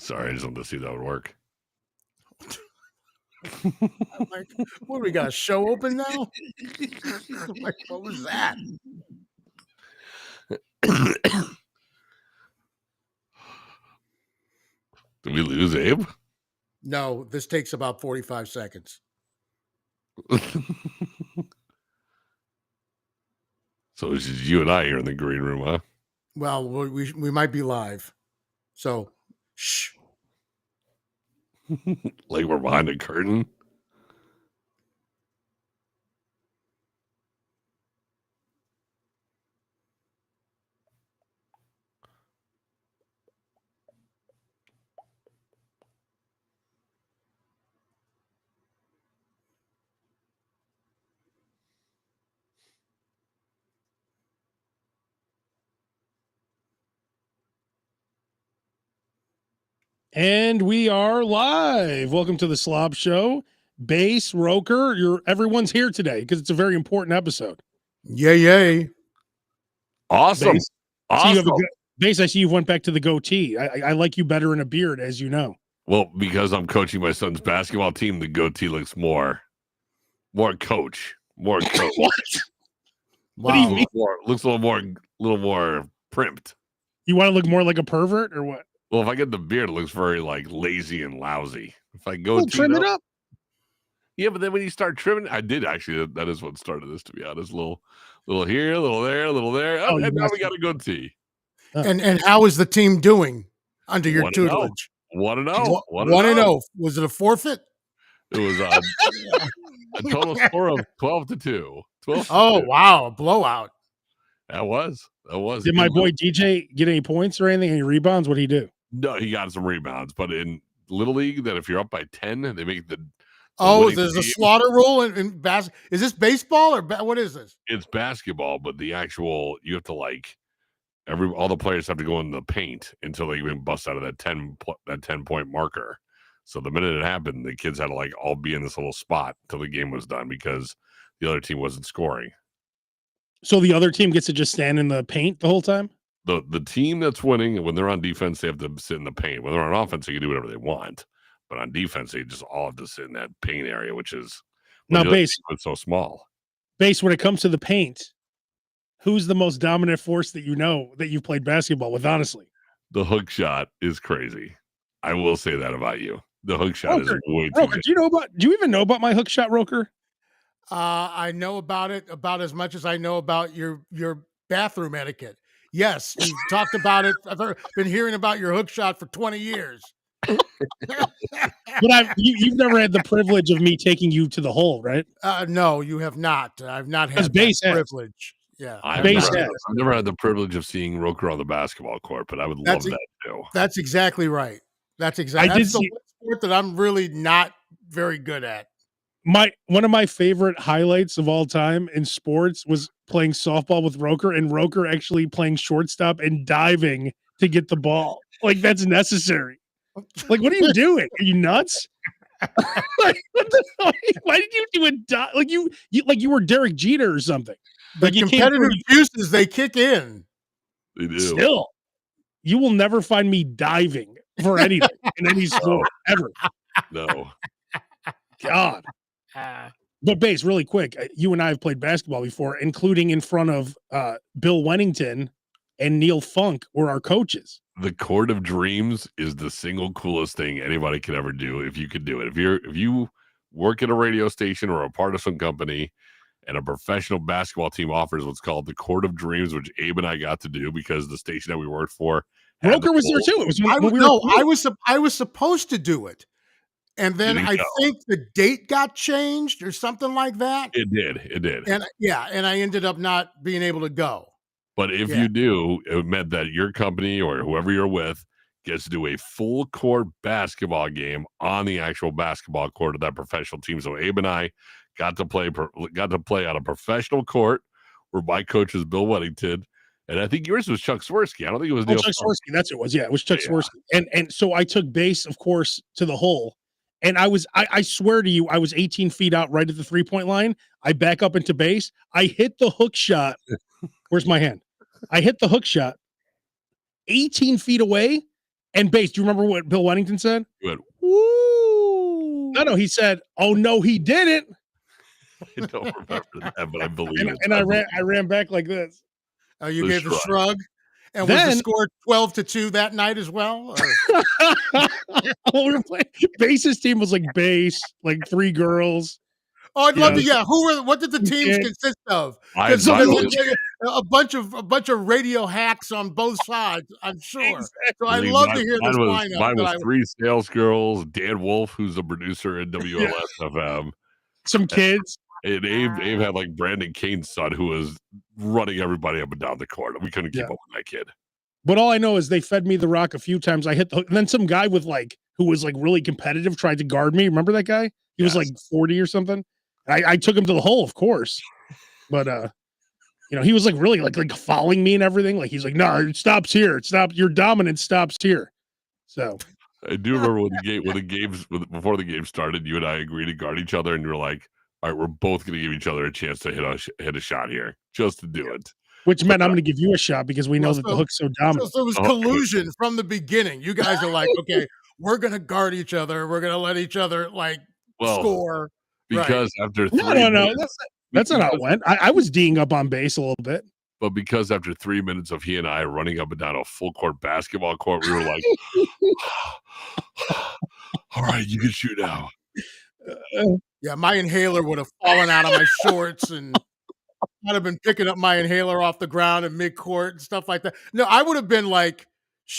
Sorry, I just wanted to see if that would work. Like, what, we got a show open now? Like, what was that? Did we lose Abe? No, this takes about 45 seconds. So it's just you and I here in the green room, huh? Well, we might be live. So, shh. Like we're behind a curtain. And we are live. Welcome to the Slob Show. Bass, Roker, everyone's here today because it's a very important episode. Yay. Awesome. Bass, Awesome. Bass, I see you went back to the goatee. I like you better in a beard, as you know. Well, because I'm coaching my son's basketball team, the goatee looks more coach. More coach. What? Wow. What do you mean? Looks a little more primped. You want to look more like a pervert or what? Well, if I get the beard, it looks very like lazy and lousy. If I go trim it up. Yeah, but then when you start trimming, I did actually. That is what started this, to be honest. Little here, little there, little there. Oh, and now we got a goatee. And how is the team doing under your 1-0. tutelage? 1-0. 1-0. Was it a forfeit? It was a total score of 12-2. 12. Oh, wow, a blowout. That was. Did my boy DJ get any points or anything? Any rebounds? What did he do? No, he got some rebounds, but in Little League, that if you're up by 10, they make the there's a slaughter rule in basketball. Is this baseball or what is this? It's basketball, but the actual, you have to like all the players have to go in the paint until they even bust out of that 10-point marker. So the minute it happened, the kids had to like all be in this little spot till the game was done because the other team wasn't scoring. So the other team gets to just stand in the paint the whole time? The team that's winning, when they're on defense, they have to sit in the paint. When they're on offense, they can do whatever they want. But on defense, they just all have to sit in that paint area, which is now Bass. It's so small. Bass, when it comes to the paint, who's the most dominant force that you know that you've played basketball with? Honestly, the hook shot is crazy. I will say that about you. The hook shot Roker, is way too Roker, good. do you even know about my hook shot, Roker? I know about it about as much as I know about your bathroom etiquette. Yes, you've talked about it. I've been hearing about your hook shot for 20 years. But you've never had the privilege of me taking you to the hole, right? No, you have not. I've not had that privilege. Yeah, I've never had the privilege of seeing Roker on the basketball court, but I would love that too. That's exactly right. That's the one sport that I'm really not very good at. One of my favorite highlights of all time in sports was playing softball with Roker, and Roker actually playing shortstop and diving to get the ball. Like, that's necessary. Like, what are you doing? Are you nuts? Like, what the hell? Why did you do a dive? Like you were Derek Jeter or something. Like, competitive juices, they kick in. They do. Still, you will never find me diving for anything in any sport ever. No. God. But Bass, really quick, you and I have played basketball before, including in front of Bill Wennington and Neil Funk were our coaches. The Court of Dreams is the single coolest thing anybody could ever do if you could do it. If you work at a radio station or a part of some company and a professional basketball team offers what's called the Court of Dreams, which Abe and I got to do because the station that we worked for. Roker was there too. It was I was supposed to do it. And then I think the date got changed or something like that. It did. And I ended up not being able to go. But if you do, it meant that your company or whoever you're with gets to do a full court basketball game on the actual basketball court of that professional team. So Abe and I got to play on a professional court where my coach was Bill Wennington. And I think yours was Chuck Swirsky. I don't think it was Neil Chuck Swirsky. That's what it was. Yeah, it was Chuck Swirsky. And so I took Bass, of course, to the hole. And I swear to you, I was 18 feet out right at the 3-point line. I back up into Bass. I hit the hook shot. Where's my hand? I hit the hook shot 18 feet away, And Base, do you remember what Bill Wennington said? He went, woo. No, he said, "Oh no, he didn't." I don't remember that, but I believe And, it. and I ran back like this. You The gave the shrug. shrug. And Then- was the score 12-2 that night as well? We were playing. Base's team was like Base, like 3 girls. Oh, I'd love to. Yes. Yeah, what did the teams Okay. consist of? I Because Mine was- a bunch of radio hacks on both sides, I'm sure. So I'd I mean, love to hear this mine lineup. was 3 sales girls, Dan Wolf, who's a producer in WLS-FM, Some kids. and Abe had like Brandon Kane's son, who was running everybody up and down the court. We couldn't keep up with that kid. But all I know is they fed me the rock a few times. I hit the hook, and then some guy with like who was like really competitive tried to guard me. Remember that guy? He was like 40 or something. I took him to the hole, of course. But he was like really like following me and everything. Like he's like, no, it stops here. It stops. Your dominance stops here. So I do remember before the game started, you and I agreed to guard each other, and you were like, all right, we're both going to give each other a chance to hit a shot here, just to do it. which meant I'm going to give you a shot because we know that the hook's so dominant. So it was collusion from the beginning. You guys are like, okay, we're going to guard each other. We're going to let each other score. Because after 3 No. minutes, That's not how it went. I was D'ing up on Base a little bit. but because after 3 minutes of he and I running up and down a full court basketball court, we were like, all right, you can shoot now. Yeah, my inhaler would have fallen out of my shorts, and I'd have been picking up my inhaler off the ground in mid-court and stuff like that. No, I would have been like,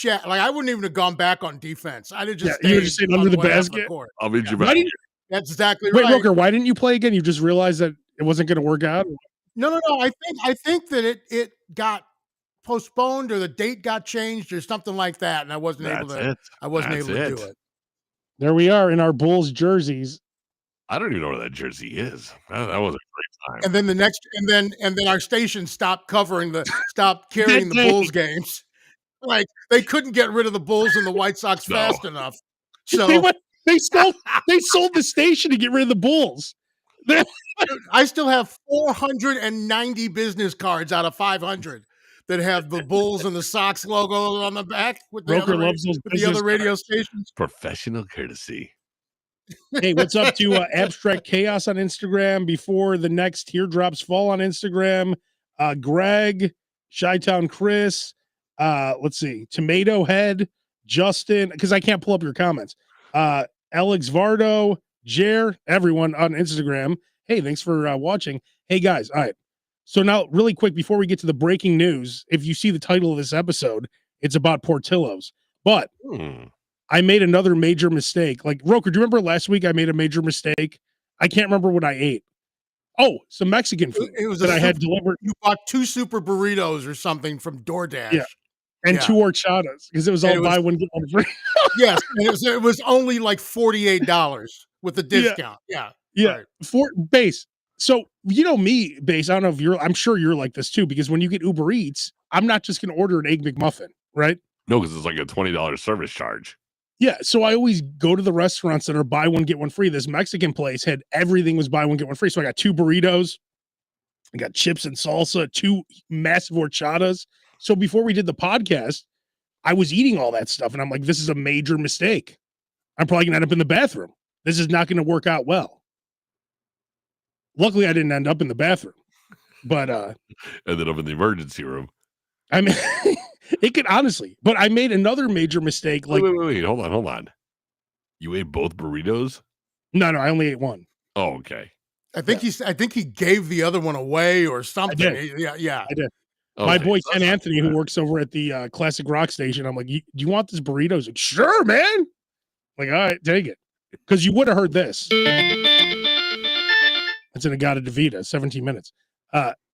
I wouldn't even have gone back on defense. I'd have just you would just stayed under the basket. I'll meet you back. That's exactly Wait, right. Roker, why didn't you play again? You just realized that it wasn't going to work out? No. I think that it got postponed, or the date got changed, or something like that, and I wasn't able to do it. There we are in our Bulls jerseys. I don't even know where that jersey is. That was a great time. And then our station stopped carrying the Bulls games. Like they couldn't get rid of the Bulls and the White Sox fast enough. So they sold the station to get rid of the Bulls. I still have 490 business cards out of 500 that have the Bulls and the Sox logo on the back with the other radio stations. Professional courtesy. Hey, what's up to Abstract Chaos on Instagram? Before the next teardrops fall on Instagram, Greg, Chi-Town Chris, let's see, Tomato Head, Justin, because I can't pull up your comments. Alex Vardo, Jer, everyone on Instagram. Hey, thanks for watching. Hey guys, all right. So now, really quick, before we get to the breaking news, if you see the title of this episode, it's about Portillo'S. But I made another major mistake. Like, Roker, do you remember last week I made a major mistake? I can't remember what I ate. Oh, some Mexican food I had delivered. You bought 2 super burritos or something from DoorDash. Yeah. And 2 horchatas, because it was all buy one, get one free. Yes, and it was only like $48 with the discount. Yeah. Right. For Base. So, me, Base, I don't know if I'm sure you're like this too, because when you get Uber Eats, I'm not just going to order an Egg McMuffin, right? No, because it's like a $20 service charge. Yeah, so I always go to the restaurants that are buy one, get one free. This Mexican place had everything was buy one, get one free. So I got 2 burritos, I got chips and salsa, 2 massive horchatas. So before we did the podcast, I was eating all that stuff, and I'm like, this is a major mistake. I'm probably gonna end up in the bathroom. This is not gonna work out well. Luckily, I didn't end up in the bathroom, but ended up in the emergency room. I mean, it could honestly, but I made another major mistake. Like, wait, hold on. You ate both burritos? No, I only ate one. Oh, okay. I think he gave the other one away or something. I did. Okay. My boy Ken Anthony, who works over at the Classic Rock Station, I'm like, do you want this burrito? He's like, sure, man. I'm like, all right, take it. Because you would have heard this. It's in a Gata DeVita, 17 minutes.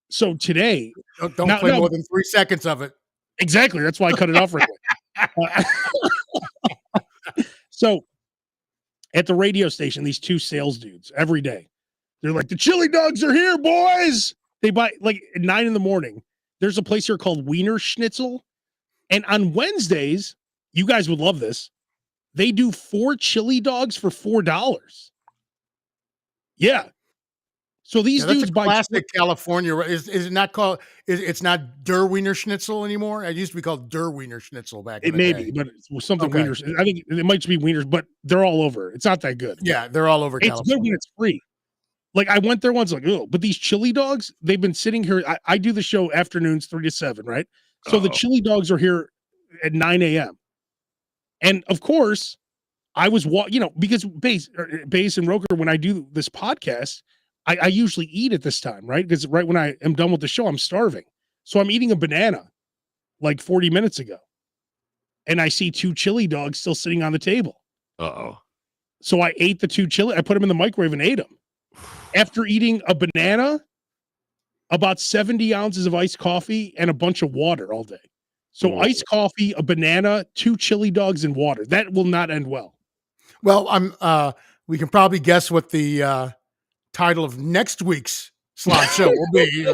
So today, don't play more than 3 seconds of it. Exactly. That's why I cut it off right away. So at the radio station, these 2 sales dudes every day, they're like, the chili dogs are here, boys. They buy like at 9 a.m. There's a place here called Wiener Schnitzel. And on Wednesdays, you guys would love this. They do 4 chili dogs for $4. Yeah. So these Yeah, that's dudes a buy classic California. Is it not called? It's not Der Wiener Schnitzel anymore. It used to be called Der Wiener Schnitzel back in it the may day. be, but it's something Okay. wieners. I think it might just be wieners, but they're all over. It's not that good. Yeah, they're all over It's good California. when it's free. Like I went there once, like, oh, but these chili dogs, they've been sitting here. I do the show afternoons 3 to 7, right? So the Uh-oh. chili dogs are here at 9 a.m. And of course, I was because Base and Roker, when I do this podcast, I usually eat at this time, right? Because right when I am done with the show, I'm starving. So I'm eating a banana like 40 minutes ago. And I see 2 chili dogs still sitting on the table. Uh-oh. So I ate the 2 chili, I put them in the microwave and ate them. After eating a banana, about 70 ounces of iced coffee, and a bunch of water all day. So Whoa. iced coffee, a banana, 2 chili dogs, and water. That will not end well. Well, we can probably guess what the title of next week's slot show will be.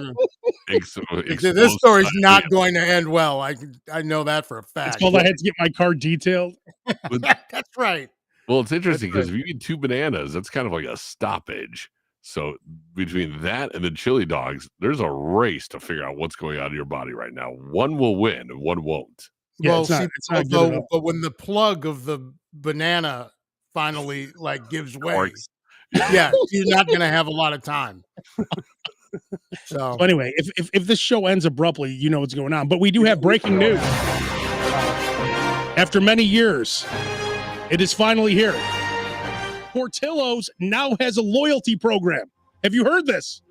This story's not going to end well. I know that for a fact. It's called I had to get my car detailed. That's right. Well, it's interesting because if you eat 2 bananas, that's kind of like a stoppage. So between that and the chili dogs, there's a race to figure out what's going on in your body right now. One will win and one won't. Yeah, Well, it's not, see, it's not good enough. but when the plug of the banana finally like gives way, Works. yeah, you're not going to have a lot of time. So anyway, if this show ends abruptly, you know what's going on. But we do have breaking news. After many years, it is finally here. Portillo's now has a loyalty program. Have you heard this?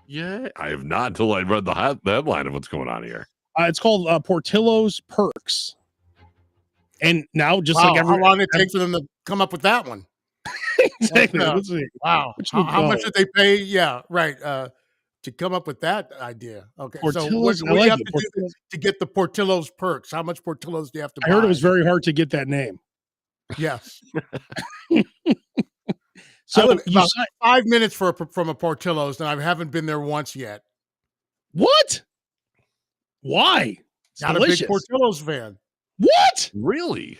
Yeah, I have not until I read the headline of what's going on here. It's called Portillo's Perks. And now, just like how long did it take for them to come up with that one? Exactly. Wow. How much did they pay? Yeah, right. To come up with that idea. Okay. Portillo's, so what do you have to do to get the Portillo's Perks? How much Portillo's do you have to buy? I heard it was very hard to get that name. Yes. So about 5 minutes from a Portillo's, and I haven't been there once yet. What? Why? It's not delicious. a big Portillo's fan. What? Really?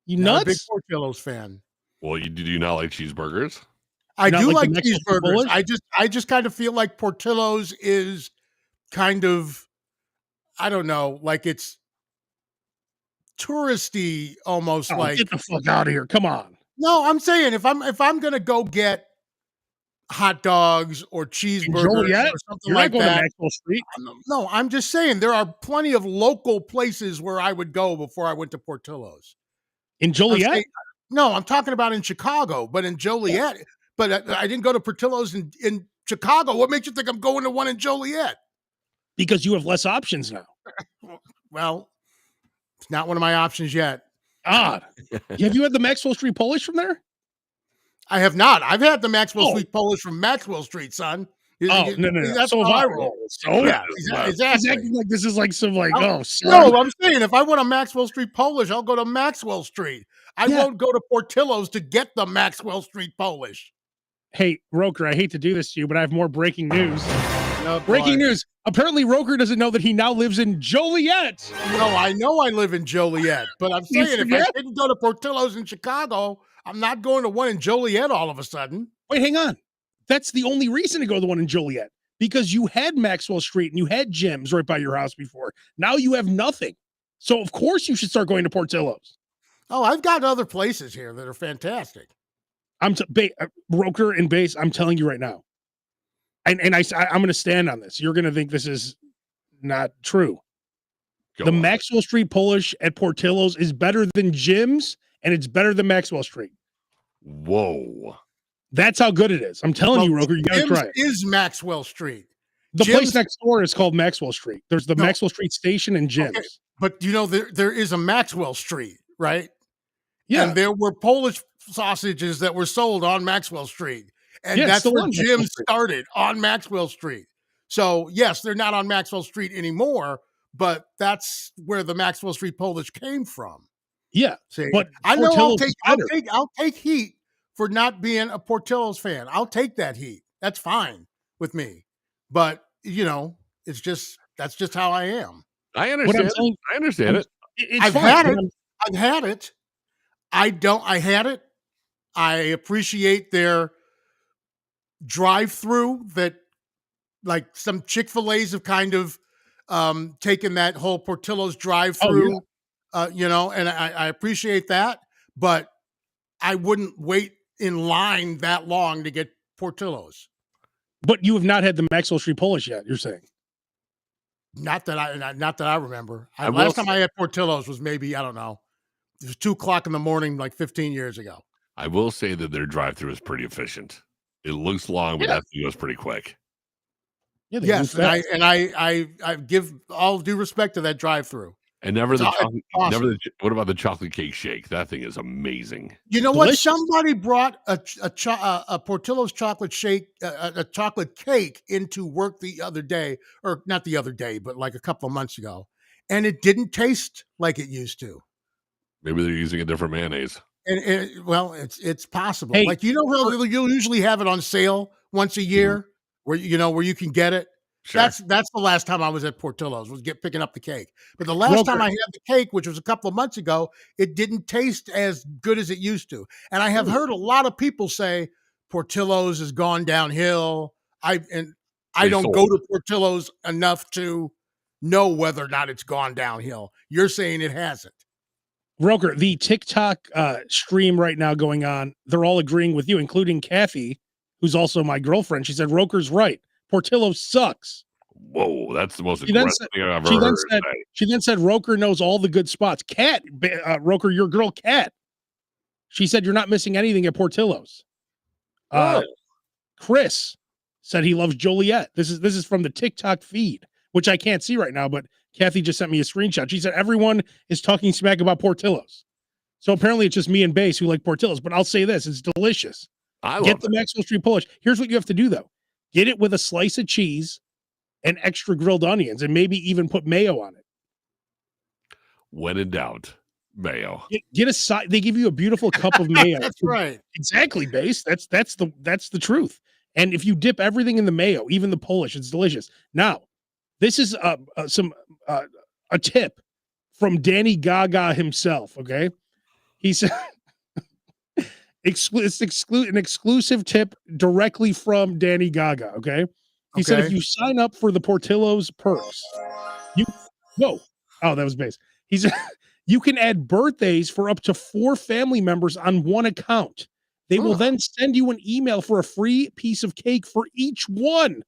You not nuts? a big Portillo's fan. Well, do you not like cheeseburgers? I do like the cheeseburgers. I just kind of feel like Portillo's is kind of, I don't know, like it's touristy almost. Like, get the fuck out of here. Come on. No, I'm saying if I'm gonna go get hot dogs or cheeseburgers or something like going that, to Maxwell Street. No, I'm just saying there are plenty of local places where I would go before I went to Portillo's. In Joliet? I'm talking about in Chicago, but in Joliet. Yeah. But I didn't go to Portillo's in Chicago. What makes you think I'm going to one in Joliet? Because you have less options now. Well, it's not one of my options yet. Odd. Have you had the Maxwell Street Polish from there? I have not. I've had the Maxwell Street Polish from Maxwell Street, son. No. That's so how I roll. Yeah, exactly. Acting like this is like some like, no, I'm saying if I want a Maxwell Street Polish, I'll go to Maxwell Street. I won't go to Portillo's to get the Maxwell Street Polish. Hey, Roker, I hate to do this to you, but I have more breaking news. Breaking news. Apparently, Roker doesn't know that he now lives in Joliet. No, I know I live in Joliet, but I'm saying if I didn't go to Portillo's in Chicago, I'm not going to one in Joliet all of a sudden. Wait, hang on. That's the only reason to go to the one in Joliet, because you had Maxwell Street and you had Jim's right by your house before. Now you have nothing. So, of course, you should start going to Portillo's. Oh, I've got other places here that are fantastic. Roker and Base, I'm telling you right now. And I'm going to stand on this. You're going to think this is not true. The Maxwell Street Polish at Portillo's is better than Jim's, and it's better than Maxwell Street. Whoa. That's how good it is. I'm telling you, Roker, you got to try it. Is Maxwell Street. The place next door is called Maxwell Street. There's the Maxwell Street station and Jim's. Okay. But you know, there is a Maxwell Street, right? Yeah. And there were Polish sausages that were sold on Maxwell Street. And that's where Jim started, on Maxwell Street. So, yes, they're not on Maxwell Street anymore, but that's where the Maxwell Street Polish came from. Yeah. See, but I know I'll take heat for not being a Portillo's fan. I'll take that heat. That's fine with me. But, you know, that's just how I am. I understand. I understand it. I've had it. I had it. I appreciate their drive-through that like some Chick-fil-A's have kind of taken that whole Portillo's Oh, drive-through, and I appreciate that, but I wouldn't wait in line that long to get Portillo's. But you have not had the Maxwell Street Polish yet, you're saying? Not that I remember. I will Last time I had Portillo's was maybe, I don't know, it was 2:00 in the morning, like 15 years ago. I will say that their drive-through is pretty efficient. It looks long, but Yeah. that thing goes pretty quick. Yeah, they Yes, move fast. I give all due respect to that drive-through. And never It's the aw chocolate. awesome. What about the chocolate cake shake? That thing is amazing. You know what? Delicious. Somebody brought a Portillo's chocolate shake, a chocolate cake into work the other day, or not the other day, but like a couple of months ago, and it didn't taste like it used to. Maybe they're using a different mayonnaise. And well, it's possible. Hey, Like how you'll usually have it on sale once a year, where you can get it. Sure. That's the last time I was at Portillo's, was picking up the cake. But the last time I had the cake, which was a couple of months ago, it didn't taste as good as it used to. And I have heard a lot of people say Portillo's has gone downhill. I don't go to Portillo's enough to know whether or not it's gone downhill. You're saying it hasn't. Roker, the TikTok stream right now going on, they're all agreeing with you, including Kathy, who's also my girlfriend. She said Roker's right. Portillo's sucks. Whoa, that's the most aggressive thing I've ever heard. She then said Roker knows all the good spots. Kat, Roker, your girl Kat, she said you're not missing anything at Portillo's. Chris said he loves Joliet. This is from the TikTok feed, which I can't see right now, but Kathy just sent me a screenshot. She said everyone is talking smack about Portillo's. So apparently it's just me and Base who like Portillo's, but I'll say this, it's delicious. Get the Maxwell Street Polish. Here's what you have to do though. Get it with a slice of cheese and extra grilled onions, and maybe even put mayo on it. When in doubt, mayo. Get a side. They give you a beautiful cup of mayo. That's right. Exactly, Base. That's the truth. And if you dip everything in the mayo, even the Polish, it's delicious. Now, this is a tip from Danny Gaga himself. Okay, he said. An exclusive tip directly from Danny Gaga. Okay. He said, if you sign up for the Portillo's perks, that was Base. He said, you can add birthdays for up to 4 family members on one account. They will then send you an email for a free piece of cake for each one.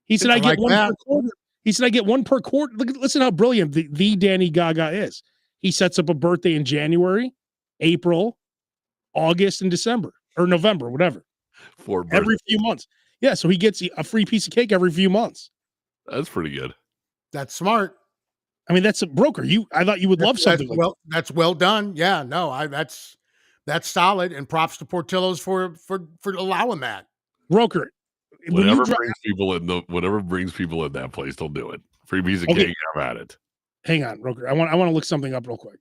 He said, I get one per quarter. He said, I get one per quarter. Listen how brilliant the Danny Gaga is. He sets up a birthday in January, April, August, and December, or November, whatever. Every few months. Yeah, so he gets a free piece of cake every few months. That's pretty good. That's smart. I mean, that's a broker. I thought you would love something like that. That's well done. Yeah, no, that's solid, and props to Portillo's for allowing that. Broker. Whatever brings people in that place, they'll do it. Free piece of cake, have at it. Hang on, Roker. I want to look something up real quick.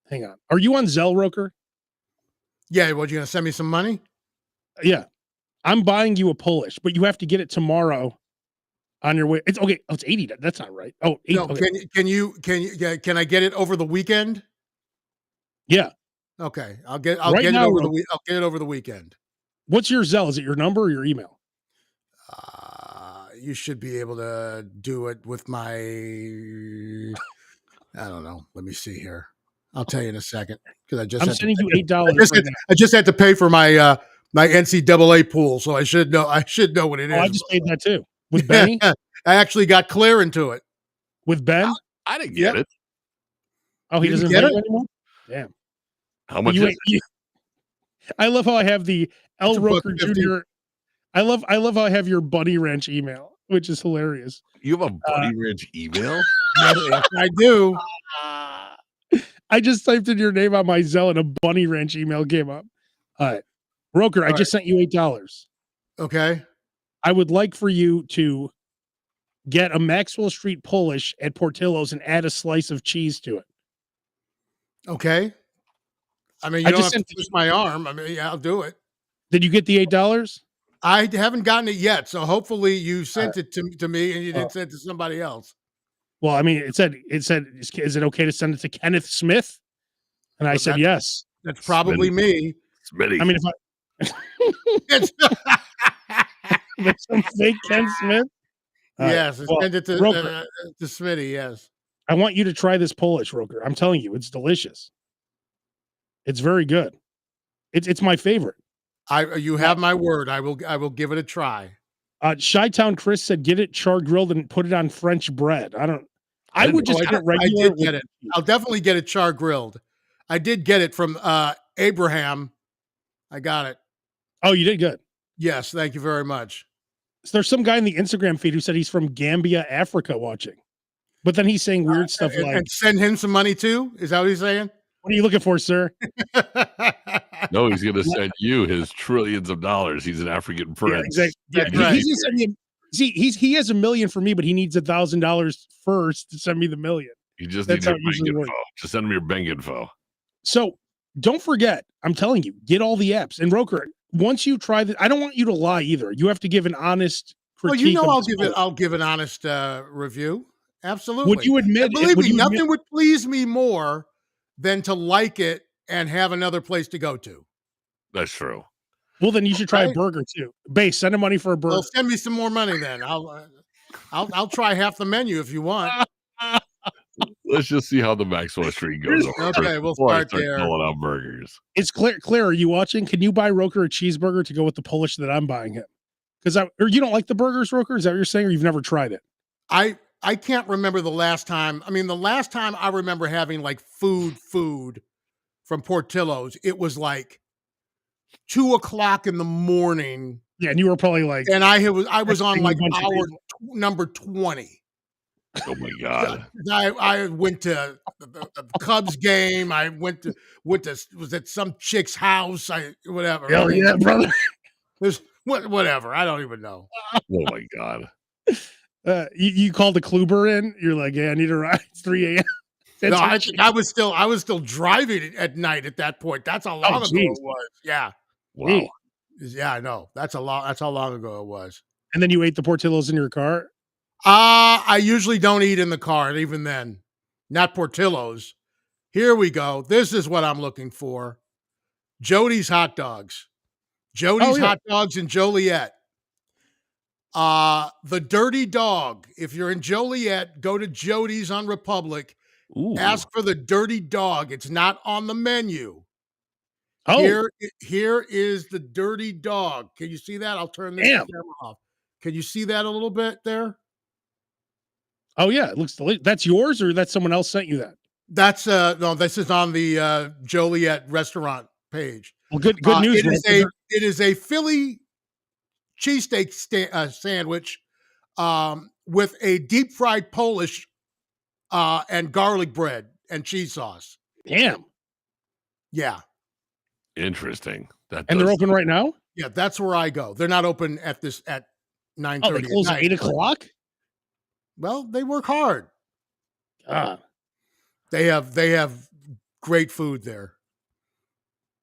Hang on. Are you on Zelle, Roker? Yeah, what, you gonna send me some money? Yeah. I'm buying you a Polish, but you have to get it tomorrow on your way. It's okay. Oh, it's 80. That's not right. Oh, 8, no. Okay. Can I get it over the weekend? Yeah. Okay. I'll get it over the weekend. What's your Zelle? Is it your number or your email? You should be able to do it with my, I don't know. Let me see here. I'll tell you in a second, because I'm sending you $8. I just had to pay for my my NCAA pool, so I should know what it is. I just paid that too with Benny. I actually got clear into it with Ben. I didn't get it. Oh, he doesn't get it anymore. Damn. How much is it? I love how I have the L. Roker Jr. I love how I have your Bunny Ranch email, which is hilarious. You have a Bunny Ranch email? Yes, I do. I just typed in your name on my Zelle and a Bunny Ranch email came up. All right. Roker, I just sent you $8. Okay. I would like for you to get a Maxwell Street Polish at Portillo's and add a slice of cheese to it. Okay. I mean, you don't have to twist my arm. I mean, yeah, I'll do it. Did you get the $8? I haven't gotten it yet, so hopefully you sent it to me and you didn't send it to somebody else. Well, I mean, it said, is it okay to send it to Kenneth Smith? And I said, yes. That's probably me. Smitty. I mean, It's There's some fake Ken Smith. yes, Well, send it Roker, to Smitty, yes. I want you to try this Polish, Roker. I'm telling you, it's delicious. It's very good. It's my favorite. You have my word. I will give it a try. Chi-Town Chris said, get it char grilled and put it on French bread. I would just get it I regular. did get it. I'll definitely get it char grilled. I did get it from Abraham. I got it. Oh, you did good. Yes, thank you very much. So there's some guy in the Instagram feed who said he's from Gambia, Africa, watching. But then he's saying weird stuff like, and send him some money too. Is that what he's saying? what are you looking for, sir? No, he's going to send you his trillions of dollars. He's an African prince. Yeah, exactly. That's Yeah, right. he's gonna send me. See, he has $1 million for me, but he needs $1,000 first to send me the $1 million. You just That's need how your it usually bank works. info. Just send him your bank info. So don't forget, I'm telling you, get all the apps. And Roker, once you try that, I don't want you to lie either. You have to give an honest critique. Well, you know, of I'll give an honest review. Absolutely. Would you admit? And believe would me, you nothing admit, would please me more than to like it and have another place to go to. That's true. well, then you should try a Right? burger too. Base, send him money for a burger. Well, send me some more money then. I'll try half the menu if you want. Let's just see how the Maxwell Street goes. Okay, we'll before I start there. Calling out burgers. It's Claire. Claire, are you watching? Can you buy Roker a cheeseburger to go with the Polish that I'm buying him? Or you don't like the burgers, Roker? Is that what you're saying, or you've never tried it? I can't remember the last time. I mean, the last time I remember having like food from Portillo'S, it was like 2:00 in the morning, Yeah, and you were probably like, and I was on expecting a like bunch of hour people. number 20. Oh my God. I went to the Cubs game. I went to was at some chick's house. Whatever. hell yeah, brother. There's whatever. I don't even know. Oh my God. You called the Kluber in. You're like, yeah, I need a ride. It's 3 a.m. No, I think I was still driving at night at that point. That's how long ago geez. it was. Yeah. Wow. Yeah, I know. That's how long ago it was. And then you ate the Portillo's in your car. I usually don't eat in the car, and even then, not Portillo's. Here we go. This is what I'm looking for. Jody's hot dogs. Jody's hot dogs in Joliet. The Dirty Dog. If you're in Joliet, go to Jody's on Republic. Ooh. Ask for the Dirty Dog. It's not on the menu. Oh, Here is the Dirty Dog. Can you see that? I'll turn this camera off. Can you see that a little bit there? oh yeah, it looks delicious. That's yours, or that's someone else sent you that? That's no, this is on the Joliet restaurant page. Well, good news. It is a Philly cheesesteak sandwich with a deep fried Polish and garlic bread and cheese sauce. Damn. Yeah. Interesting. And they're open right now? Yeah, that's where I go. They're not open at 9:30. Oh, they close at 8 o'clock? Well, they work hard. God. They have great food there.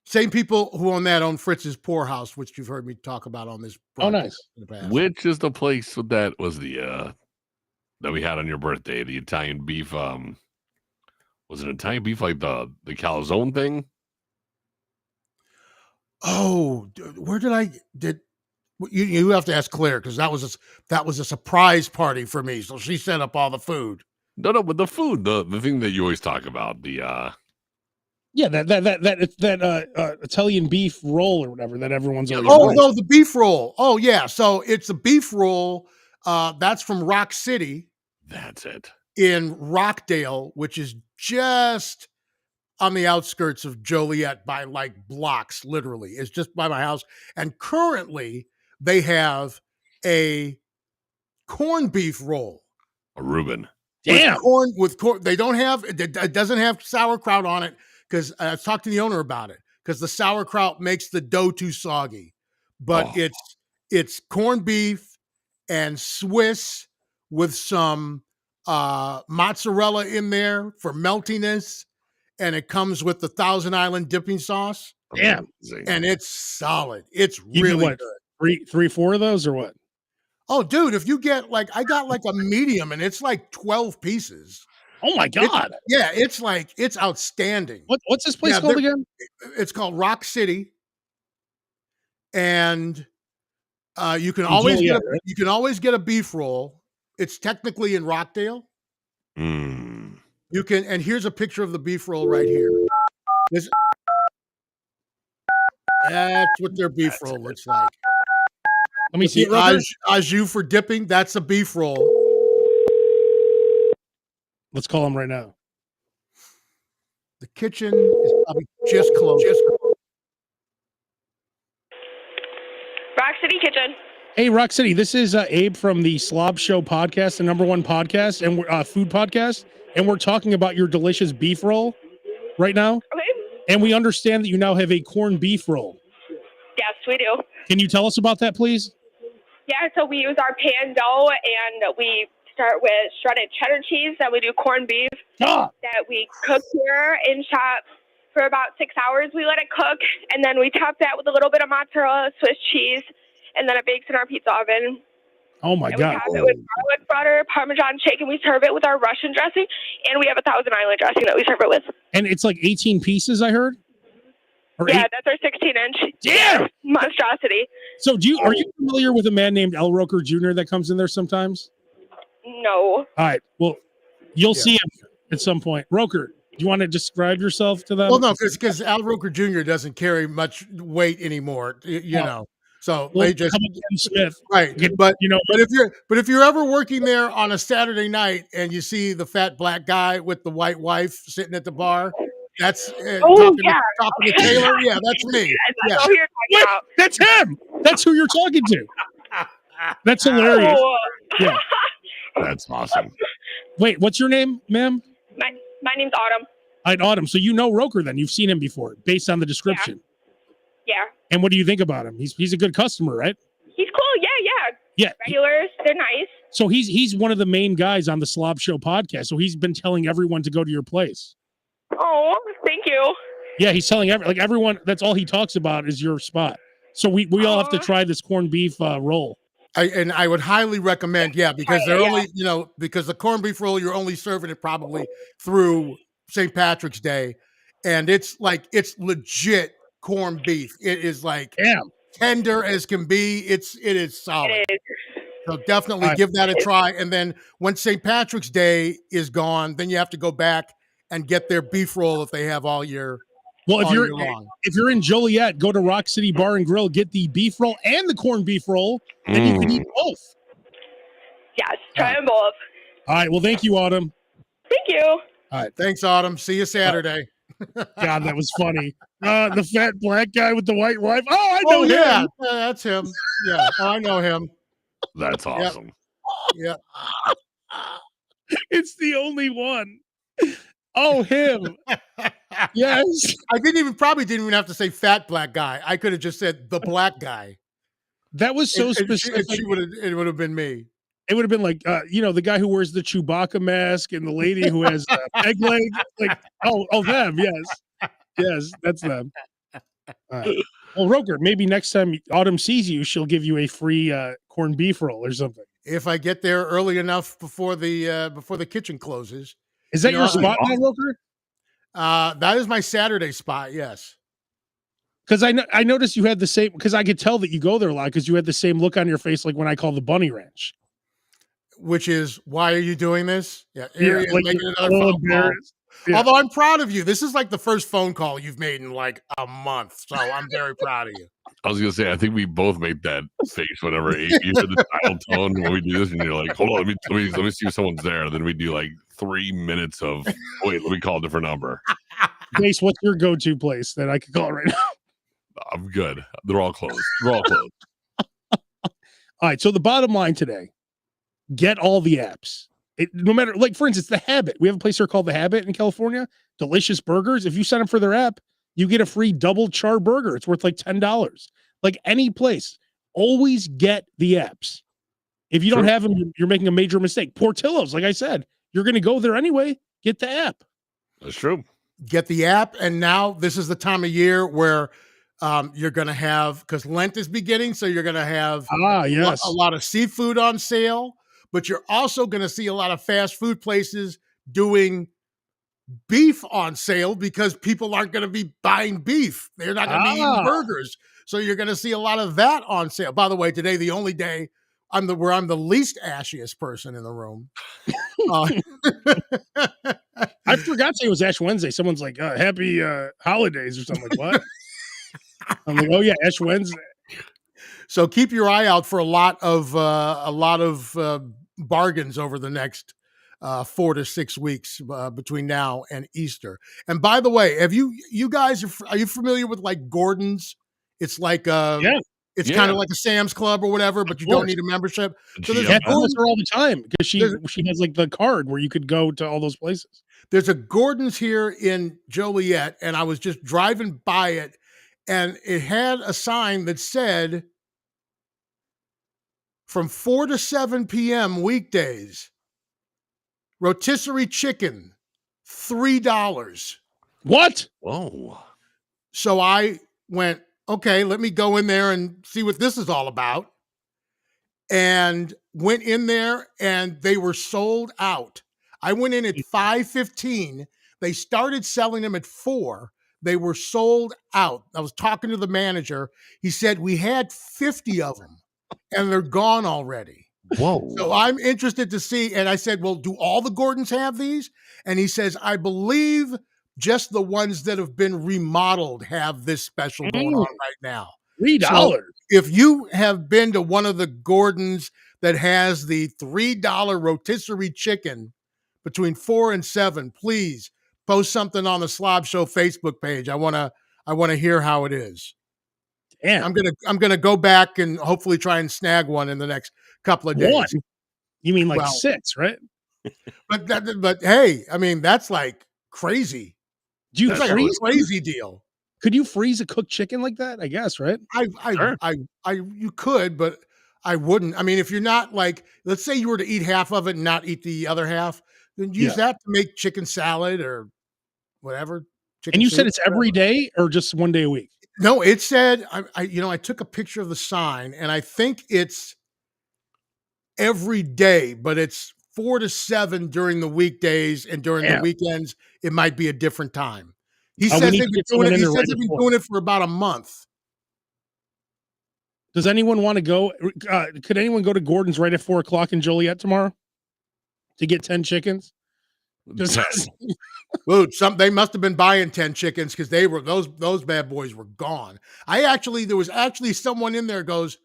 Same people who own that own Fritz's Poorhouse, which you've heard me talk about on this. Oh, nice. In the past. Which is the place that was the that we had on your birthday? The Italian beef. Was it Italian beef like the calzone thing? Oh, where did you have to ask Claire, because that was a surprise party for me. So she set up all the food. No, but the food, the thing that you always talk about, the Yeah, that Italian beef roll or whatever that everyone's always. Oh no, the beef roll. Oh yeah, so it's a beef roll. That's from Rock City. That's it. In Rockdale, which is just on the outskirts of Joliet by like blocks, literally. It's just by my house. And currently they have a corned beef roll. A Reuben. Damn. With corn. They don't have, it doesn't have sauerkraut on it, because I talked to the owner about it, because the sauerkraut makes the dough too soggy. But it's corned beef and Swiss with some mozzarella in there for meltiness, and it comes with the Thousand Island dipping sauce. Damn. And it's solid. It's You really what, good. Three, 4 of those or what? Oh, dude, if you get I got like a medium, and it's like 12 pieces. Oh my God. It's outstanding. What's this place called again? It's called Rock City. and you can In always Joliet, right? get a beef roll. It's technically in Rockdale. Mm. You can, and here's a picture of the beef roll right here. That's what their beef roll looks like. Let me With see the it, Roker. au jus for dipping, that's a beef roll. Let's call him right now. The kitchen is probably just closed. Rock City Kitchen. Hey, Rock City, this is Abe from the Slob Show podcast, the #1 podcast and food podcast, and we're talking about your delicious beef roll right now. Okay. And we understand that you now have a corned beef roll. Yes, we do. Can you tell us about that, please? Yeah, so we use our pan dough, and we start with shredded cheddar cheese. Then we do corned beef that we cook here in shop for about 6 hours. We let it cook, and then we top that with a little bit of mozzarella, Swiss cheese, and then it bakes in our pizza oven. Oh my And God! we top it with garlic butter, Parmesan shake, and we serve it with our Russian dressing, and we have a Thousand Island dressing that we serve it with. And it's like 18 pieces, I heard. Or Yeah, that's our 16-inch. Damn! Monstrosity. So are you familiar with a man named L. Roker Jr. that comes in there sometimes? No. All right. Well, you'll see him at some point. Roker, do you want to describe yourself to them? Well, no, because Al Roker Jr. doesn't carry much weight anymore. You know, so Well, they just Smith, right. Get- But you know, but if you're ever working there on a Saturday night and you see the fat black guy with the white wife sitting at the bar, that's talking to Taylor. Yeah, that's me. That's who you're talking about. That's him. That's who you're talking to. That's hilarious. Oh. Yeah. That's awesome. Wait, what's your name, ma'am? My name's Autumn. Autumn. So you know Roker then. You've seen him before based on the description. Yeah. And what do you think about him? He's a good customer, right? He's cool. Yeah. Yeah. Regulars, they're nice. So he's one of the main guys on the Slob Show podcast. So he's been telling everyone to go to your place. Oh, thank you. Yeah, he's telling everyone. That's all he talks about is your spot. So we all have to try this corned beef roll. I would highly recommend, because they're only, because the corned beef roll, you're only serving it probably through St. Patrick's Day. And it's legit corned beef. It is like tender as can be. It is solid. It is. So definitely give that a try. And then when St. Patrick's Day is gone, then you have to go back and get their beef roll if they have all year. Well, if you're in Joliet, go to Rock City Bar and Grill, get the beef roll and the corned beef roll, and you can eat both. Yes, try them both. All right. Well, thank you, Autumn. Thank you. All right. Thanks, Autumn. See you Saturday. God, that was funny. The fat black guy with the white wife. Oh, I know him. Yeah, that's him. Yeah, I know him. That's awesome. Yeah. It's the only one. Oh, him. Yes. I probably didn't even have to say fat black guy. I could have just said the black guy. That was so specific. It would have been me. It would have been like, the guy who wears the Chewbacca mask and the lady who has peg leg. Like, them. Yes, that's them. Well, Roker, maybe next time Autumn sees you, she'll give you a free corned beef roll or something. If I get there early enough before the kitchen closes. Is that your spot now, Roker? That is my Saturday spot. Yes. Because I noticed you had the same. Because I could tell that you go there a lot because you had the same look on your face like when I call the Bunny Ranch. Which is, why are you doing this? Yeah, like making another phone call. Yeah. Although I'm proud of you. This is like the first phone call you've made in like a month, so I'm very proud of you. I was gonna say, I think we both make that face whenever you hear the dial tone when we do this, and you're like, "Hold on, let me see if someone's there." Then we do like 3 minutes of wait. Let me call a different number. Base, what's your go-to place that I could call right now? I'm good. They're all closed. All right. So the bottom line today: get all the apps. No matter, like for instance, The Habit. We have a place here called The Habit in California. Delicious burgers. If you sign up for their app, you get a free double char burger. It's worth like $10. Like any place, always get the apps. If you don't have them, you're making a major mistake. Portillo'S, like I said, you're going to go there anyway. Get the app. That's true. Get the app, and now this is the time of year where you're going to have, because Lent is beginning, so you're going to have a lot of seafood on sale. But you're also going to see a lot of fast food places doing beef on sale because people aren't going to be buying beef. They're not going to be eating burgers. So you're going to see a lot of that on sale. By the way, today, the only day I'm the least ashiest person in the room. I forgot to say it was Ash Wednesday. Someone's like, happy holidays or something. Like, what? I'm like, oh yeah, Ash Wednesday. So keep your eye out for a lot of bargains over the next 4 to 6 weeks between now and Easter. And by the way, are you familiar with like Gordon's? It's like it's kind of like a Sam's Club or whatever, but you don't need a membership. So there's her all the time because she has like the card where you could go to all those places. There's a Gordon's here in Joliet, and I was just driving by it, and it had a sign that said, from 4 to 7 p.m. weekdays, rotisserie chicken, $3. What? Whoa. So I went, okay, let me go in there and see what this is all about. And went in there, and they were sold out. I went in at 5:15. They started selling them at 4. They were sold out. I was talking to the manager. He said, we had 50 of them, and they're gone already. Whoa. So I'm interested to see. And I said, well, do all the Gordons have these? And he says, I believe just the ones that have been remodeled have this special going on right now. $3. So if you have been to one of the Gordons that has the $3 rotisserie chicken between 4 and 7, please post something on the Slob Show Facebook page. I want to hear how it is. Damn. I'm gonna go back and hopefully try and snag one in the next couple of days. One? You mean like 6, right? But hey, I mean that's like crazy. Do you That's like a crazy deal. Could you freeze a cooked chicken like that? I guess, right? You could, but I wouldn't. I mean, if you're not like, let's say you were to eat half of it and not eat the other half, then use that to make chicken salad or whatever. And you said it's every day or just one day a week? No, it said, I took a picture of the sign, and I think it's every day, but it's 4 to 7 during the weekdays, and during the weekends, it might be a different time. He says they've been doing it for about a month. Does anyone want to go? Could anyone go to Gordon's right at 4:00 in Joliet tomorrow to get 10 chickens? Dude, they must have been buying 10 chickens because they were those bad boys were gone. There was actually someone in there goes,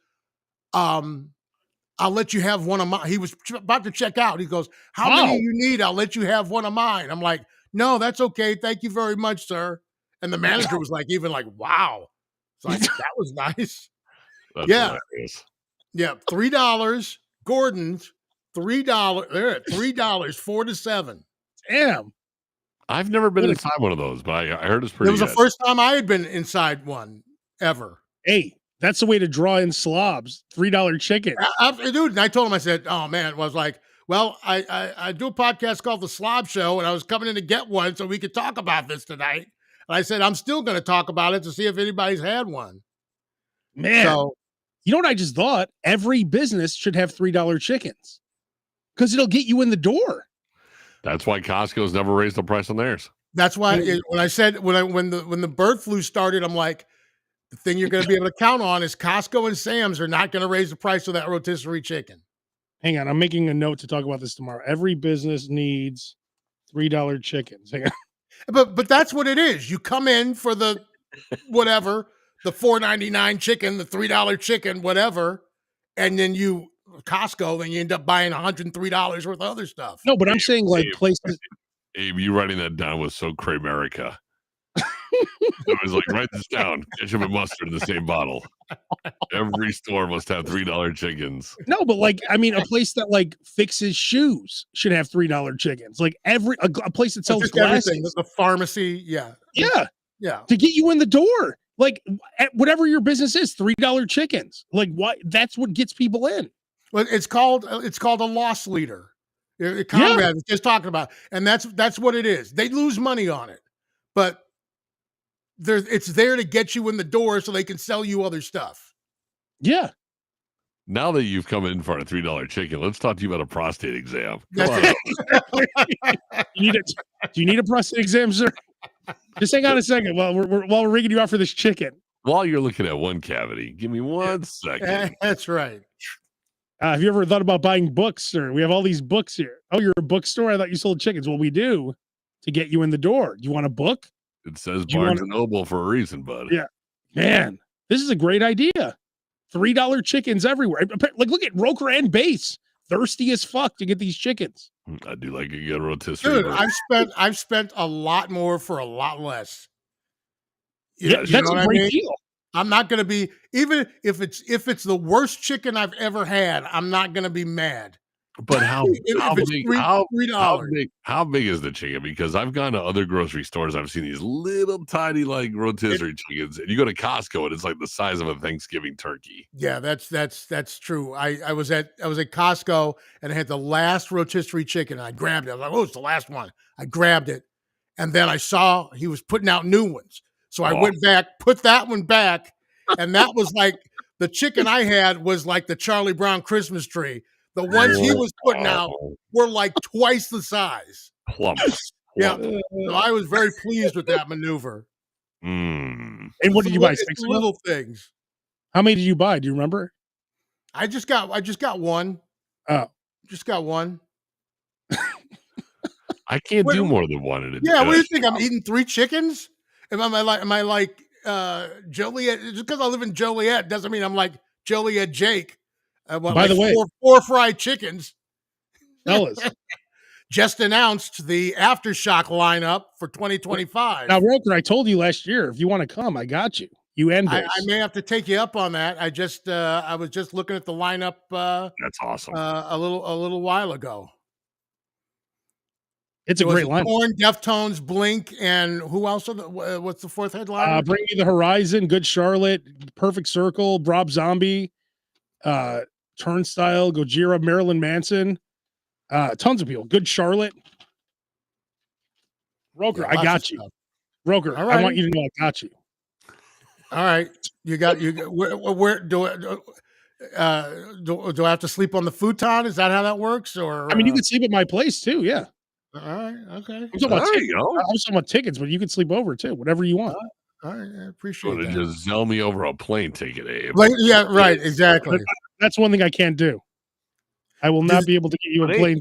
I'll let you have one of mine. He was about to check out. He goes, how many you need? I'll let you have one of mine. I'm like, no, that's okay. Thank you very much, sir. And the manager was like, wow. It's like, that was nice. That's hilarious. Yeah. $3. Gordon's, $3. They're at $3, 4 to 7. Damn. I've never been inside one of those, but I heard it's pretty good. It was the first time I had been inside one ever. Hey, that's the way to draw in slobs. $3 chicken. Dude, and I told him, I said, oh man, it was like, well, I do a podcast called The Slob Show, and I was coming in to get one so we could talk about this tonight. And I said, I'm still going to talk about it to see if anybody's had one. Man, so, you know what I just thought? Every business should have $3 chickens because it'll get you in the door. That's why Costco's never raised the price on theirs. That's why when the bird flu started, I'm like, the thing you're going to be able to count on is Costco and Sam's are not going to raise the price of that rotisserie chicken. Hang on, I'm making a note to talk about this tomorrow. Every business needs $3 chickens. Hang on. But that's what it is. You come in for the whatever, the $4.99 chicken, the $3 chicken, whatever, and then Costco, and you end up buying $103 worth of other stuff. No, but I'm saying like places. Abe, you writing that down was so Cray-America. It was like, write this down. Ketchup and mustard in the same bottle. Every store must have $3 chickens. No, but like, I mean, a place that like fixes shoes should have $3 chickens. Like a place that sells glasses. The pharmacy, yeah. To get you in the door. Like whatever your business is, $3 chickens. Like what? That's what gets people in. Well, it's called a loss leader. Conrad was just talking about, and that's what it is. They lose money on it, but it's there to get you in the door so they can sell you other stuff. Yeah. Now that you've come in for a $3 chicken, let's talk to you about a prostate exam. Do you need a prostate exam, sir? Just hang on a second while we're rigging you out for this chicken. while you're looking at one cavity, give me 1 second. That's right. Have you ever thought about buying books, sir? We have all these books here. Oh, you're a bookstore? I thought you sold chickens. Well, we do to get you in the door. You want a book? It says Do you Barnes wanna- and Noble for a reason, bud. Yeah. Man, this is a great idea. $3 chickens everywhere. Like, look at Roker and Base. Thirsty as fuck to get these chickens. I do like a good rotisserie. Dude, I've spent a lot more for a lot less. That's a great deal. I'm not going to be, even if it's the worst chicken I've ever had, I'm not going to be mad. But how big $3. how big is the chicken? Because I've gone to other grocery stores, I've seen these little tiny like rotisserie chickens, and you go to Costco and it's like the size of a Thanksgiving turkey. Yeah, that's true. I was at Costco and I had the last rotisserie chicken. And I grabbed it. I was like, oh, it's the last one. I grabbed it, and then I saw he was putting out new ones. So I went back, put that one back, and that was like the chicken I had was like the Charlie Brown Christmas tree. The ones he was putting out were like twice the size. Plump. Yeah, so I was very pleased with that maneuver. Mm. And what did you buy? It's 6 little things. How many did you buy? Do you remember? I just got one. Oh, Just got one. I can't do more than one at a Yeah, what do you think? I'm eating 3 chickens? Am I like Joliet? Just because I live in Joliet doesn't mean I'm like Joliet Jake. By the way, four fried chickens. fellas. Just announced the Aftershock lineup for 2025. Now, Roker, I told you last year, if you want to come, I got you. You and I Base. may have to take you up on that. I was just looking at the lineup. That's awesome. A little while ago. It's a great lineup. Korn, Deftones, Blink, and who else? What's the fourth headliner? Bring Me the Horizon, Good Charlotte, Perfect Circle, Rob Zombie, Turnstile, Gojira, Marilyn Manson, tons of people. Good Charlotte. Roker, I got you. Roker, right. I want you to know I got you. All right, where do I have to sleep on the futon? Is that how that works? Or I mean, you can sleep at my place too. Yeah. all right, okay. I'm talking about tickets. I was talking about tickets, but you can sleep over too, whatever you want. All right, I appreciate that. Just sell me over a plane ticket, Abe. Like, yeah, right, exactly. That's one thing I can't do. I will not be able to get you a plane.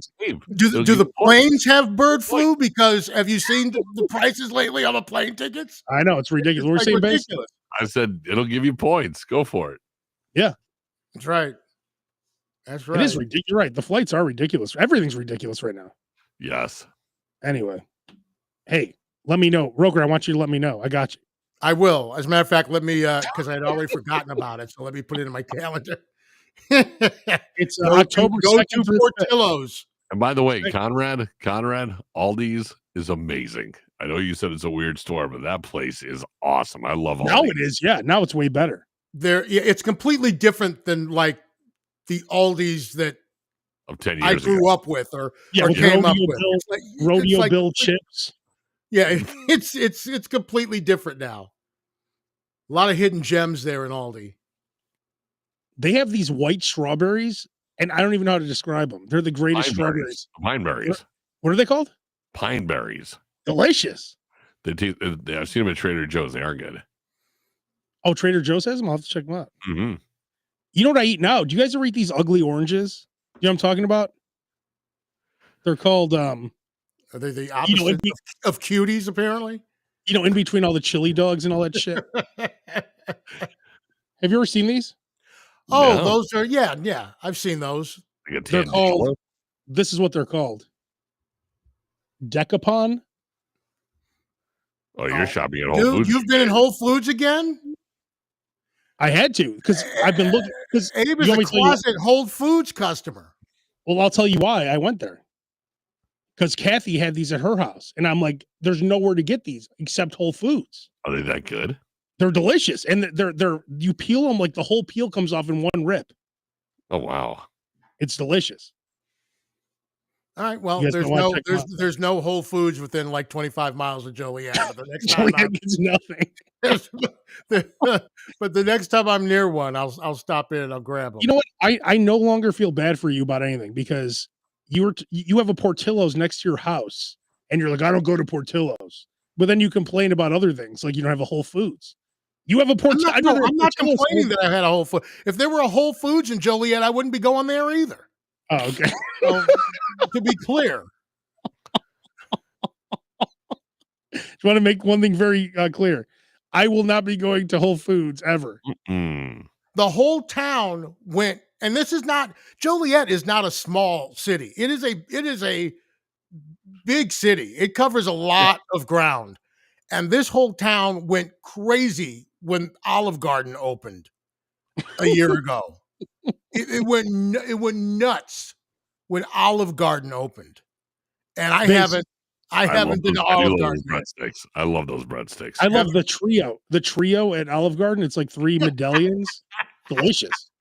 Do the planes have bird flu? Because have you seen the prices lately on the plane tickets? I know it's ridiculous. We're saying ridiculous. I said it'll give you points. Go for it. Yeah, that's right. That's right. It is ridiculous. You're right. The flights are ridiculous. Everything's ridiculous right now. Yes. Anyway, hey, let me know, Roker. I want you to let me know. I got you. I will. As a matter of fact, let me because I had already forgotten about it. So let me put it in my calendar. It's October 2nd to Portillo'S. And by the way, Conrad, Aldi's is amazing. I know you said it's a weird store, but that place is awesome. I love Aldi's. Now it is. Yeah, now it's way better. It's completely different than like the Aldi's that of 10 years I grew ago. up with or with came up with. Rodeo Bill chips. Yeah, it's completely different now. A lot of hidden gems there in Aldi. They have these white strawberries, and I don't even know how to describe them. They're the greatest strawberries. Pine berries. What are they called? Pine berries. Delicious. I've seen them at Trader Joe's. They are good. Oh, Trader Joe's has them? I'll have to check them out. Mm-hmm. You know what I eat now? Do you guys ever eat these ugly oranges? You know what I'm talking about? They're called Are they the opposite of cuties, apparently? In between all the chili dogs and all that shit. Have you ever seen these? Oh, no. Those are yeah. I've seen those. They're called. This is what they're called. Decapon. Oh, you're shopping at Whole Foods. You've been in Whole Foods again? I had to because I've been looking. Because Abe is a closet Whole Foods customer. Well, I'll tell you why I went there. Because Kathy had these at her house, and I'm like, "There's nowhere to get these except Whole Foods." Are they that good? They're delicious, and they're you peel them like the whole peel comes off in one rip. Oh wow, it's delicious. All right, well, there's no Whole Foods within like 25 miles of Joliet. But the next time gets nothing. But the next time I'm near one, I'll stop in and I'll grab them. You know what? I no longer feel bad for you about anything because you have a Portillo'S next to your house, and you're like, I don't go to Portillo'S, but then you complain about other things like you don't have a Whole Foods. You have a Portillo's. I'm not complaining that I had a Whole Foods. If there were a Whole Foods in Joliet, I wouldn't be going there either. Oh, okay. So, to be clear. Just want to make one thing very clear. I will not be going to Whole Foods ever. Mm. The whole town went, and this is not, Joliet is not a small city. It is a big city. It covers a lot of ground. And this whole town went crazy when Olive Garden opened a year ago. It went nuts when Olive Garden opened. And I haven't been to Olive Garden yet. I love those breadsticks. I love the trio. The trio at Olive Garden. It's like 3 medallions. Delicious.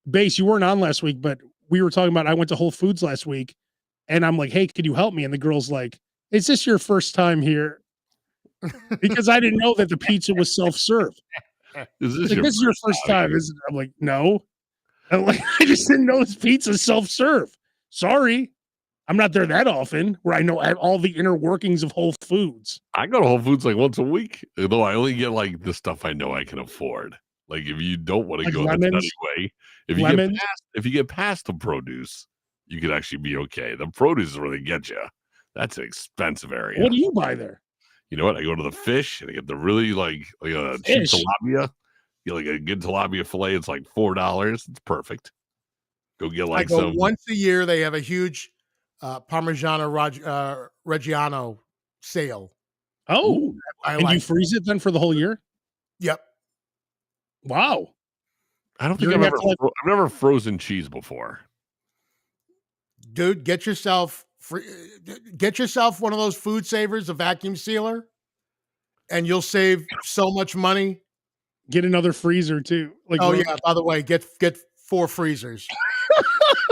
Base, you weren't on last week, but we were talking about I went to Whole Foods last week, and I'm like, hey, could you help me? And the girl's like, is this your first time here? Because I didn't know that the pizza was self-serve. Is this, this is your first time? I'm like, no. I'm like, I just didn't know this pizza's self-serve. Sorry. I'm not there that often where I know all the inner workings of Whole Foods. I go to Whole Foods like once a week, though I only get like the stuff I know I can afford. Like if you don't want to go the nutty way, if you get past the produce, you could actually be okay. The produce is where they get you. That's an expensive area. What do you buy there? You know what? I go to the fish and I get the really like a cheap tilapia. You get like a good tilapia fillet. It's like $4. It's perfect. Go get like some. Once a year. They have a huge Parmigiano Reggiano sale. Oh, and you freeze it then for the whole year? Yep. Wow. I don't think I've never frozen cheese before. Dude, get yourself one of those food savers, a vacuum sealer, and you'll save so much money. Get another freezer too. Like, yeah. By the way, get 4 freezers,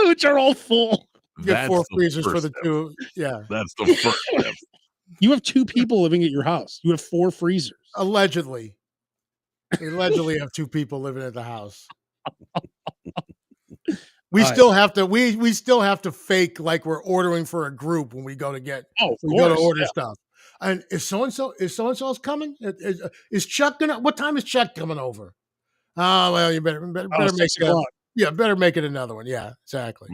which are all full. Get 4 freezers for the 2. Yeah, that's the first step. You have 2 people living at your house. You have 4 freezers. Allegedly. They allegedly have 2 people living at the house. We still have to fake like we're ordering for a group when we go to get go to order stuff. And is so and so's coming? Is Chuck gonna? What time is Chuck coming over? Oh well, you better make it. Better make it another one. Yeah, exactly.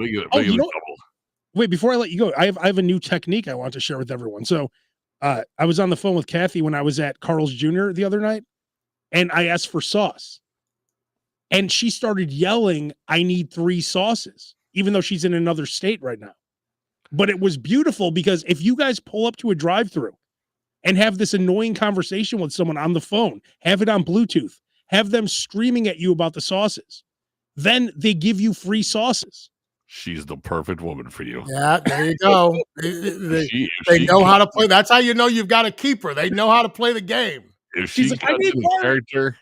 Wait, before I let you go, I have a new technique I want to share with everyone. So, I was on the phone with Kathy when I was at Carl's Jr. the other night, and I asked for sauce. And she started yelling, I need 3 sauces, even though she's in another state right now. But it was beautiful because if you guys pull up to a drive-thru and have this annoying conversation with someone on the phone, have it on Bluetooth, have them screaming at you about the sauces, then they give you free sauces. She's the perfect woman for you. Yeah, there you go. They know how to play. That's how you know you've got a keeper. They know how to play the game. If she's like, I need character.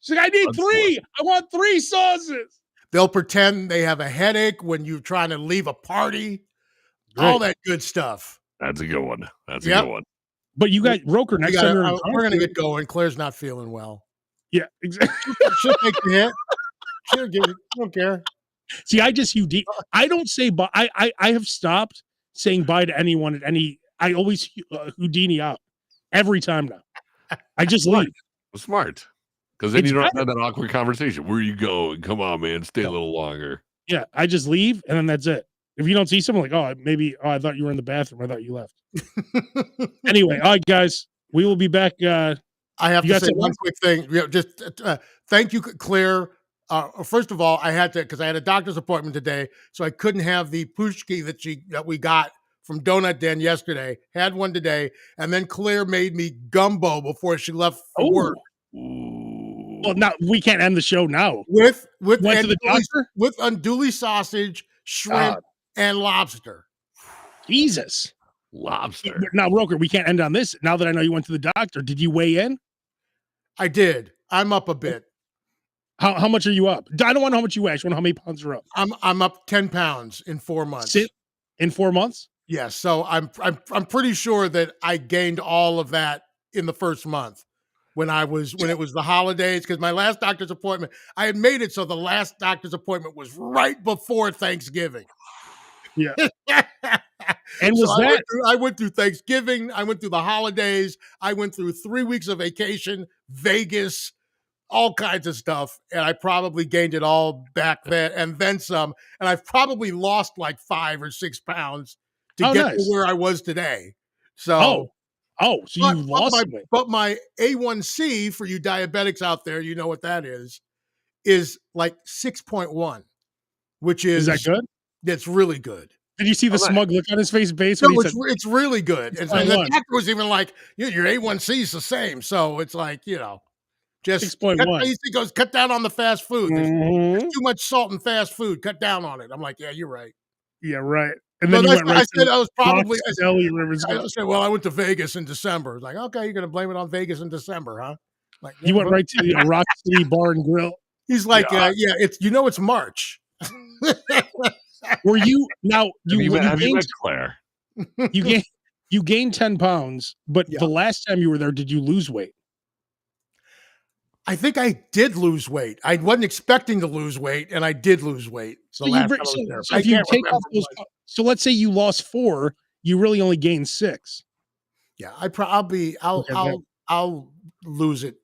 She's like, I need 3. I want 3 sauces. They'll pretend they have a headache when you're trying to leave a party. Great. All that good stuff. That's a good one. That's a good one. But you guys, Roker, next time we're going to get going. Claire's not feeling well. Yeah, exactly. She'll take the hit. She'll give it. I don't care. See, I don't say bye. I have stopped saying bye to anyone at any. I always Houdini out every time now. I just leave. Smart. Because then you don't have that awkward conversation. Where you go? Come on, man. Stay a little longer. Yeah, I just leave, and then that's it. If you don't see someone, like, I thought you were in the bathroom. I thought you left. Anyway, all right, guys. We will be back. I have to say one quick thing. Just thank you, Claire. First of all, I had to, because I had a doctor's appointment today, so I couldn't have the pushki that we got from Donut Den yesterday. Had one today, and then Claire made me gumbo before she left for work. Well, now we can't end the show now. With andouille sausage, shrimp, and lobster. Jesus. Lobster. Now, Roker, we can't end on this. Now that I know you went to the doctor, did you weigh in? I did. I'm up a bit. How much are you up? I don't want to know how much you weigh. I just want to know how many pounds are up. I'm up 10 pounds in 4 months. In 4 months? Yes. So I'm pretty sure that I gained all of that in the first month. When it was the holidays, because my last doctor's appointment, I had made it so the last doctor's appointment was right before Thanksgiving. Yeah. And I went through Thanksgiving, I went through the holidays, I went through 3 weeks of vacation, Vegas, all kinds of stuff, and I probably gained it all back then and then some. And I've probably lost like 5 or 6 pounds to get to where I was today. So, so you lost weight. But my A1C for you diabetics out there, you know what that is like 6.1, which is that good? That's really good. Did you see the smug look on his face base? No, when he said, it's really good. And the doctor was even like, your A1C is the same. So it's like, just 6.1. He goes, cut down on the fast food. There's too much salt in fast food. Cut down on it. I'm like, yeah, you're right. Yeah, right. And then you went right I said I was probably. I said, well, I went to Vegas in December. Like, okay, you're gonna blame it on Vegas in December, huh? Like, you went right to the Rock City Bar and Grill. He's like, it's it's March. Were you now? Have you met Claire? You gained 10 pounds, but the last time you were there, did you lose weight? I think I did lose weight. I wasn't expecting to lose weight, and I did lose weight. So if you take off those, so let's say you lost 4, you really only gained 6. Yeah, I'll lose it.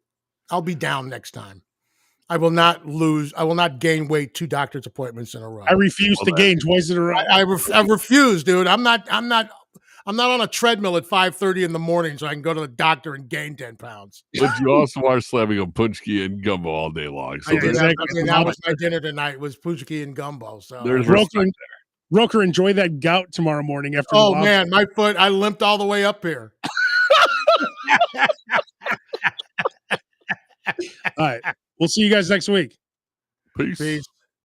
I'll be down next time. I will not gain weight 2 doctor's appointments in a row. I refuse to gain twice in a row. I refuse, dude. I'm not on a treadmill at 5:30 in the morning so I can go to the doctor and gain 10 pounds. But you also are slamming a punchki and gumbo all day long. So that was my dinner tonight, was punchki and gumbo. So there's Roker, enjoy that gout tomorrow morning after. Oh man, my foot! I limped all the way up here. All right, we'll see you guys next week. Peace.